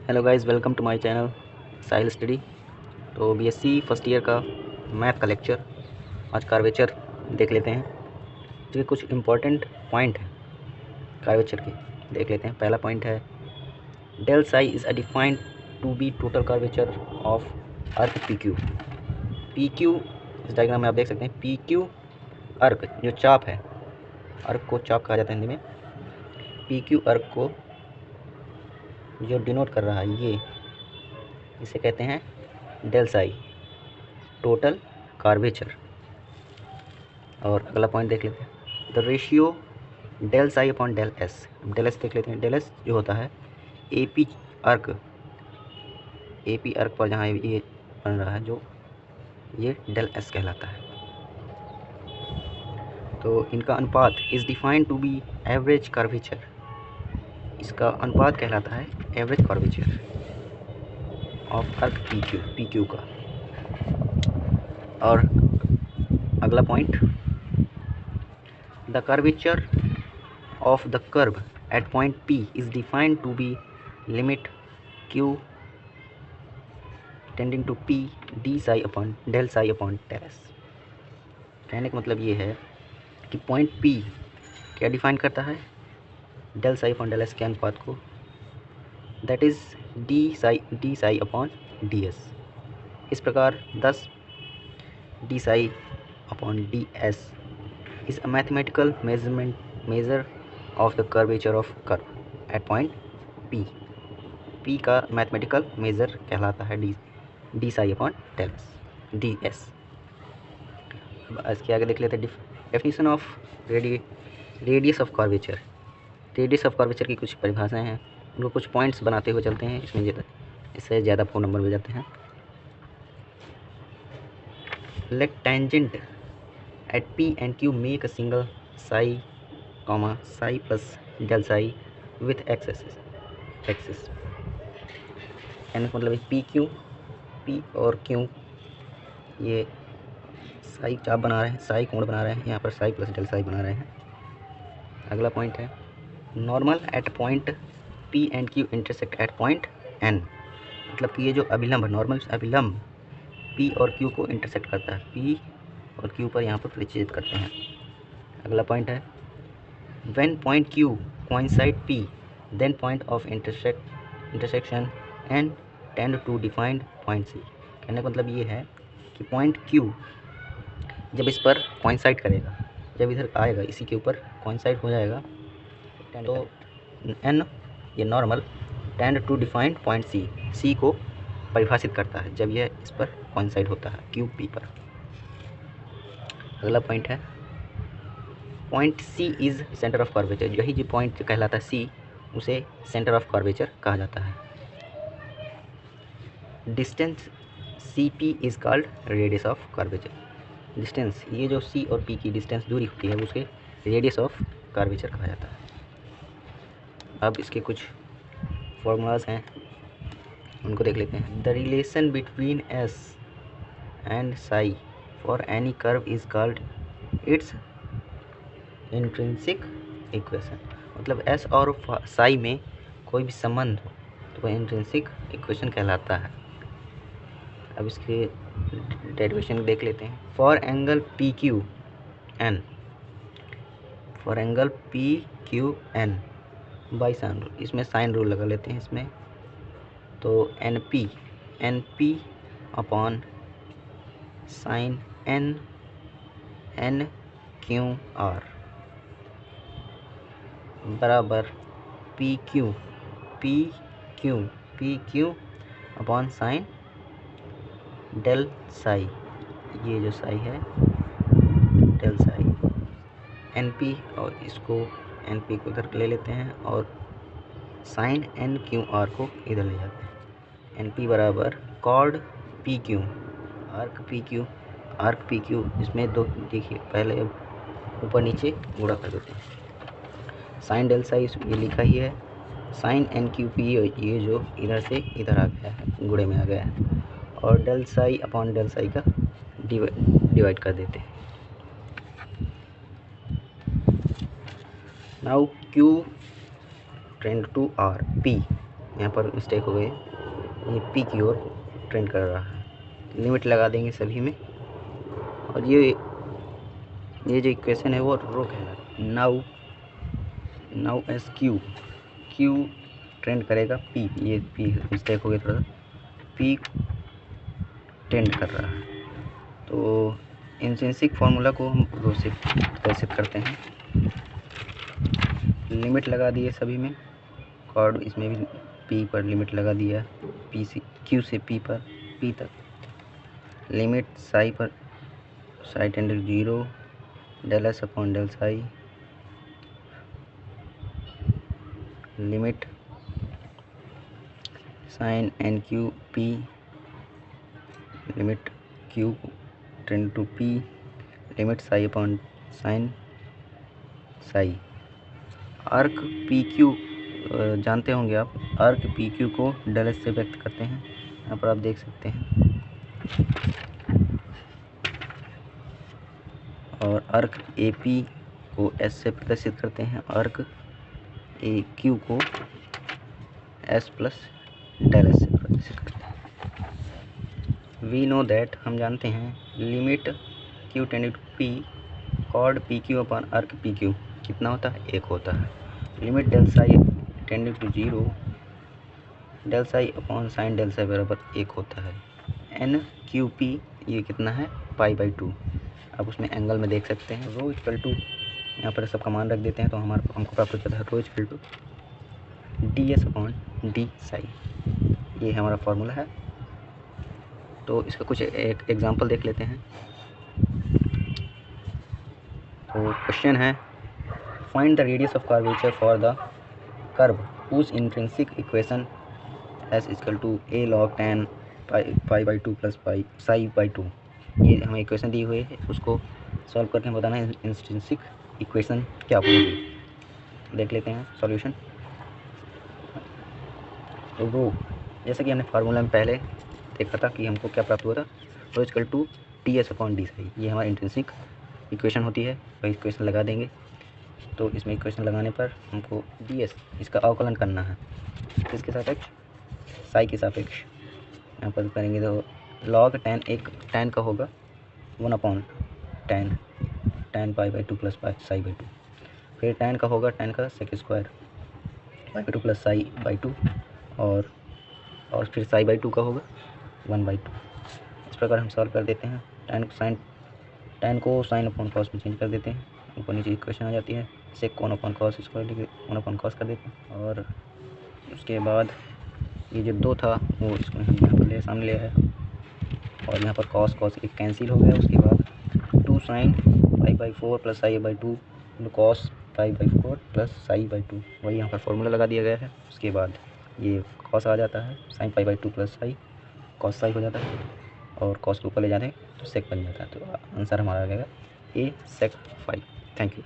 Hello guys, welcome to my channel Sahil study. तो BSc first year का math का lecture आज कार्वेचर देख लेते हैं। जो कुछ इम्पोर्टेंट पॉइंट हैं कार्वेचर के देख लेते हैं। पहला पॉइंट है del psi is a defined to be total curvature of arc P Q. P Q इस डायग्राम में आप देख सकते हैं। पी क्यू अर्क जो चाप है, अर्क को चाप कहा जाता है हिंदी में। पी क्यू अर्क को जो डिनोट कर रहा है ये इसे कहते हैं डेल साई टोटल कार्वेचर। और अगला पॉइंट देख लेते हैं the ratio del psi upon del S. Del S देख लेते हैं। डेल एस जो होता है एपी अर्क पर जहाँ ये बन रहा है जो ये डेल एस कहलाता है। तो इनका अनुपात is defined to be average curvature. इसका अनुपात कहलाता है average curvature of arc P Q का। और अगला point the curvature of the curve at point P is defined to be limit Q tending to P d psi upon del psi upon del s। कहने का मतलब ये है कि point P क्या डिफाइन करता है del psi upon del S के अनुपात को, that is D psi upon D S. इस प्रकार 10 D psi upon D S is a mathematical measure of the curvature of curve at point P। P का mathematical measure कहलाता है D psi upon del D S. इसके आगे देख लेते हैं definition of radius of curvature. Radius of curvature की कुछ परिभाषाएं हैं, उनको कुछ पॉइंट्स बनाते हुए चलते हैं। इससे ज़्यादा फ़ोन नंबर मिल जाते हैं। Let tangent at P and Q make a single psi psi plus del psi with axes. कहने का मतलब पी और क्यू ये साई चाप बना रहे हैं, साई कोण बना रहे हैं। यहाँ पर साई प्लस डेल साई बना रहे हैं। अगला पॉइंट है normal at point P and Q intersect at point N. मतलब कि ये जो अभिलंब नॉर्मल अभिलंब पी और क्यू को इंटरसेक्ट करता है, पी और क्यू पर यहाँ पर प्रतिच्छेद करते हैं। अगला पॉइंट है when point Q coincide P then point of intersection and tend to defined point C. कहने का मतलब ये है कि पॉइंट क्यू जब इस पर कोइंसाइड करेगा, जब इधर आएगा इसी के ऊपर कोइंसाइड हो जाएगा, तो एन ये normal tend to defined point C को परिभाषित करता है जब यह इस पर कोइंसाइड होता है क्यू पी पर। अगला पॉइंट है point C is centre of curvature. यही जो पॉइंट कहलाता है सी, उसे सेंटर ऑफ कर्वेचर कहा जाता है। Distance C P is called radius of curvature. Distance ये जो सी और पी की डिस्टेंस दूरी होती है उसके रेडियस ऑफ कर्वेचर कहा जाता है। अब इसके कुछ फॉर्मूलाज हैं, उनको देख लेते हैं। The relation between S and Sai for any curve is called its intrinsic equation. मतलब एस और साई में कोई भी संबंध हो तो वह इंट्रिंसिक इक्वेशन कहलाता है। अब इसके डेरिवेशन देख लेते हैं। For angle P Q N, for angle P Q N by sine rule, इसमें साइन रूल लगा लेते हैं इसमें। तो N P upon sine N Q R बराबर P Q upon sine del psi. ये जो साई है डेल साई एन पी, और इसको एन पी को इधर ले लेते हैं और साइन एन क्यू आर को इधर ले जाते हैं। एन पी बराबर chord P Q arc P Q इसमें दो देखिए, पहले ऊपर नीचे गुणा कर देते हैं। साइन डेल साई ये लिखा ही है, साइन एन क्यू पी ये जो इधर से इधर आ गया है, गुणे में आ गया है, और del psi upon del psi का डिवाइड कर देते हैं। Now Q tend to R P यहाँ पर मिस्टेक हो गई, ये पी की ओर ट्रेंड कर रहा है। लिमिट लगा देंगे सभी में, और ये जो इक्वेशन है वो रो कहला रहा है। नाउ एस क्यू ट्रेंड करेगा पी, ये पी मिस्टेक हो गई थोड़ा सा, पी ट्रेंड कर रहा है। तो इंट्रिंसिक फार्मूला को हम रो से प्रदर्शित करते हैं। लिमिट लगा दिए सभी में, कॉर्ड इसमें भी पी पर लिमिट लगा दिया, पी से क्यू से पी पर, पी तक लिमिट साई पर, psi tend to 0, del S upon del psi, limit sine N Q P, limit Q tend to P, limit psi upon sine psi. Arc P Q जानते होंगे आप, arc P Q को del S से व्यक्त करते हैं। यहाँ पर आप देख सकते हैं, और आर्क ए पी को एस से प्रदर्शित करते हैं, आर्क ए क्यू को एस प्लस डेल एस से प्रदर्शित करते हैं। वी नो दैट, हम जानते हैं, limit Q tending to P chord P Q upon arc P Q कितना होता है, 1 होता है। Limit del psi tending to 0, del psi upon sine del psi बराबर 1 होता है। एन क्यू पी ये कितना है, π/2। आप उसमें एंगल में देख सकते हैं। रो इक्वल टू, यहाँ पर सब का मान रख देते हैं तो हमको प्राप्त हो जाता है rho equal to D S upon D psi. ये हमारा फॉर्मूला है। तो इसका कुछ एक एग्जांपल देख लेते हैं। तो क्वेश्चन है, find the radius of curvature for the curve whose intrinsic equation s equal to a log tan π/2 plus psi/2। ये हमें इक्वेशन दी हुई है, उसको सॉल्व करके हमें बताना है इंट्रिंसिक इक्वेशन क्या होगी। देख लेते हैं सॉल्यूशन। तो रो, जैसा कि हमने फार्मूला में पहले देखा था कि हमको क्या प्राप्त हुआ था, rho equal to T S upon D psi. ये हमारी इंट्रिंसिक इक्वेशन होती है, वही इक्वेशन लगा देंगे। तो इसमें इक्वेशन लगाने पर हमको डी एस, इसका अवकलन करना है किसके सापेक्ष, साई के सापेक्ष। यहाँ पर करेंगे तो लॉग टैन, एक टैन का होगा 1 अपॉन टैन π/2 प्लस psi/2, फिर टैन का होगा टैन का सेक स्क्वायर π/2 प्लस psi/2, और फिर psi/2 का होगा 1/2। इस प्रकार हम सॉल्व कर देते हैं। टैन को साइन अपॉन कॉस में चेंज कर देते हैं, ऊपर नीचे इक्वेशन आ जाती है। सेक कोन अपॉन कॉस स्क्वायर लिखे, कोन अपॉन कॉस कर देते हैं। और उसके बाद ये जो 2 था वो इसको हम यहाँ पर सामने ले आए, और यहाँ पर कॉस एक कैंसिल हो गया। उसके बाद 2 sign π/4 plus psi/2 cos π/4 plus psi/2, वही यहाँ पर फॉर्मूला लगा दिया गया है। उसके बाद ये कॉस आ जाता है, sine π/2 plus psi, cos psi हो जाता है, और कॉस के ऊपर ले जाते हैं तो सेक बन जाता है। तो आंसर हमारा आ जाएगा ए सेक 5। Thank you.